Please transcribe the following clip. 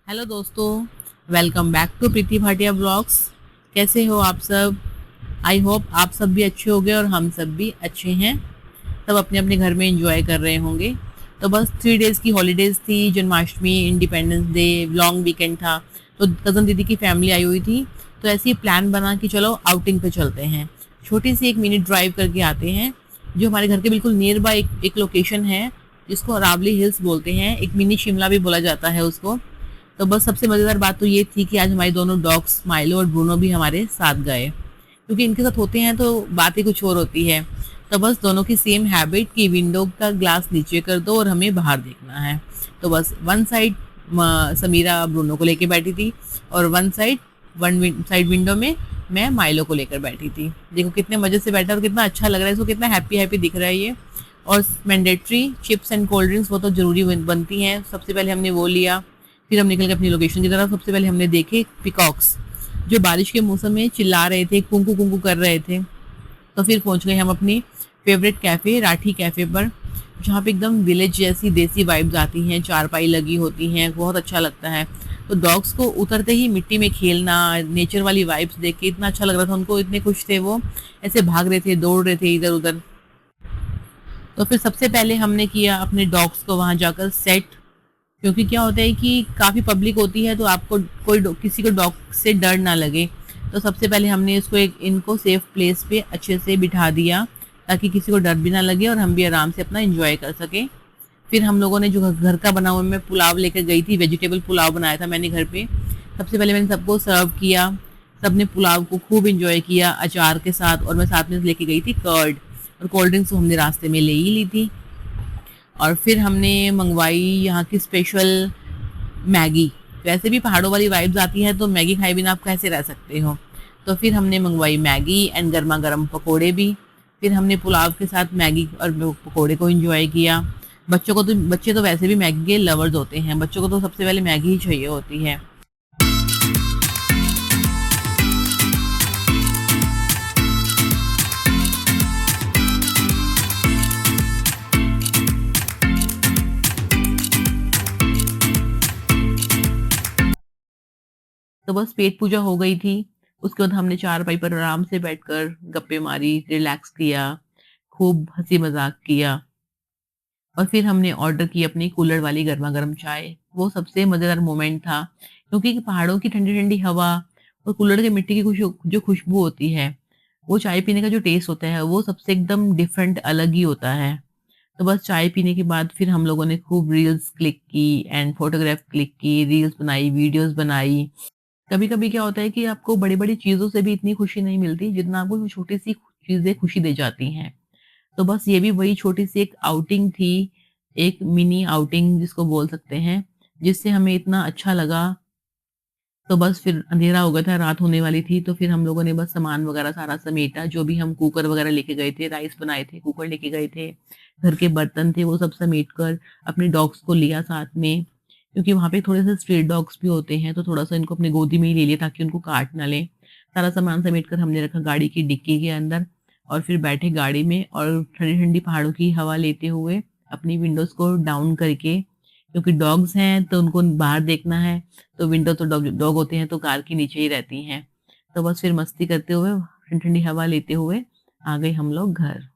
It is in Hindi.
हेलो दोस्तों, welcome back to Preeti Bhatia blogs. कैसे हो आप सब? आई होप आप सब भी अच्छे होंगे और हम सब भी अच्छे हैं। सब अपने अपने घर में एंजॉय कर रहे होंगे। तो बस 3 डेज़ की हॉलीडेज़ थी, Janmashtami, independence day, long weekend था। तो कज़न दीदी की फैमिली आई हुई थी, तो ऐसे ही प्लान बना कि चलो आउटिंग पे चलते हैं। छोटी सी 1 मिनट ड्राइव करके आते हैं, जो हमारे घर के बिल्कुल नियर बाय एक लोकेशन है, जिसको अरावली हिल्स बोलते हैं। एक मिनी शिमला भी बोला जाता है उसको। तो बस सबसे मज़ेदार बात तो ये थी कि आज हमारे दोनों डॉग्स माइलो और ब्रूनो भी हमारे साथ गए, क्योंकि इनके साथ होते हैं तो बात ही कुछ और होती है। तो बस दोनों की सेम हैबिट कि विंडो का ग्लास नीचे कर दो और हमें बाहर देखना है। तो बस वन साइड समीरा ब्रूनो को लेके बैठी थी और वन साइड विंडो में मैं माइलो को लेकर बैठी थी। देखो कितने मज़े से बैठा और कितना अच्छा लग रहा है, इसको कितना हैप्पी हैप्पी दिख रहा है ये। और mandatory chips and cold drinks वो तो ज़रूरी बनती हैं। सबसे पहले हमने वो लिया, फिर हम निकल गए अपनी लोकेशन की तरफ। सबसे पहले हमने देखे पिकॉक्स, जो बारिश के मौसम में चिल्ला रहे थे, कुंकू कुंकू कर रहे थे। तो फिर पहुंच गए हम अपनी फेवरेट कैफ़े राठी कैफ़े पर, जहाँ पे एकदम विलेज जैसी देसी वाइब्स आती हैं, चारपाई लगी होती हैं, बहुत अच्छा लगता है। तो डॉग्स को उतरते ही मिट्टी में खेलना, नेचर वाली वाइब्स देख के इतना अच्छा लग रहा था उनको, इतने खुश थे वो, ऐसे भाग रहे थे, दौड़ रहे थे इधर उधर। तो फिर सबसे पहले हमने किया अपने डॉग्स को वहाँ जाकर सेट, क्योंकि क्या होता है कि काफ़ी पब्लिक होती है, तो आपको किसी को डॉग से डर ना लगे। तो सबसे पहले हमने इसको इनको सेफ प्लेस पे अच्छे से बिठा दिया, ताकि किसी को डर भी ना लगे और हम भी आराम से अपना एंजॉय कर सकें। फिर हम लोगों ने जो घर का बना हुआ, मैं पुलाव लेकर गई थी, वेजिटेबल पुलाव बनाया था मैंने घर पे। सबसे पहले मैंने सबको सर्व किया, सबने पुलाव को खूब इंजॉय किया अचार के साथ, और मैं साथ में लेके गई थी कर्ड, और कोल्ड ड्रिंक्स तो हमने रास्ते में ले ही ली थी। और फिर हमने मंगवाई यहाँ की स्पेशल मैगी। वैसे भी पहाड़ों वाली वाइब्स आती है, तो मैगी खाए बिना आप कैसे रह सकते हो। तो फिर हमने मंगवाई मैगी एंड गर्मा गर्म पकोड़े भी। फिर हमने पुलाव के साथ मैगी और पकोड़े को एंजॉय किया। बच्चे तो वैसे भी मैगी के लवर्स होते हैं, बच्चों को तो सबसे पहले मैगी ही चाहिए होती है। तो बस पेट पूजा हो गई थी। उसके बाद हमने चारपाई पर आराम से बैठकर गप्पे मारी, रिलैक्स किया, खूब हंसी मजाक किया। और फिर हमने ऑर्डर की अपनी कूलर वाली गर्मा गर्म चाय। वो सबसे मज़ेदार मोमेंट था, क्योंकि पहाड़ों की ठंडी ठंडी हवा और कूलर के मिट्टी की जो खुशबू होती है, वो चाय पीने का जो टेस्ट होता है, वो सबसे एकदम डिफरेंट अलग ही होता है। तो बस चाय पीने के बाद फिर हम लोगों ने खूब रील्स क्लिक की एंड फोटोग्राफ क्लिक की, रील्स बनाई, वीडियोस बनाई। कभी कभी क्या होता है कि आपको बड़ी बड़ी चीज़ों से भी इतनी खुशी नहीं मिलती, जितना आपको छोटी सी चीज़ें खुशी दे जाती हैं। तो बस ये भी वही छोटी सी एक आउटिंग थी, एक मिनी आउटिंग जिसको बोल सकते हैं, जिससे हमें इतना अच्छा लगा। तो बस फिर अंधेरा हो गया था, रात होने वाली थी, तो फिर हम लोगों ने बस सामान वगैरह सारा समेटा, जो भी हम कुकर वगैरह लेके गए थे, राइस बनाए थे, कुकर लेके गए थे, घर के बर्तन थे, वो सब समेट कर अपने डॉग्स को लिया साथ में, क्योंकि वहाँ पे थोड़े से स्ट्रीट डॉग्स भी होते हैं, तो थोड़ा सा इनको अपनी गोदी में ही ले लिया ताकि उनको काट ना लें। सारा सामान समेट कर हमने रखा गाड़ी की डिक्की के अंदर, और फिर बैठे गाड़ी में और ठंडी ठंडी पहाड़ों की हवा लेते हुए अपनी विंडोज़ को डाउन करके, क्योंकि डॉग्स हैं तो उनको बाहर देखना है, तो विंडो तो डॉग डॉग होते हैं तो कार के नीचे ही रहती हैं। तो बस फिर मस्ती करते हुए, ठंडी ठंडी हवा लेते हुए आ गए हम लोग घर।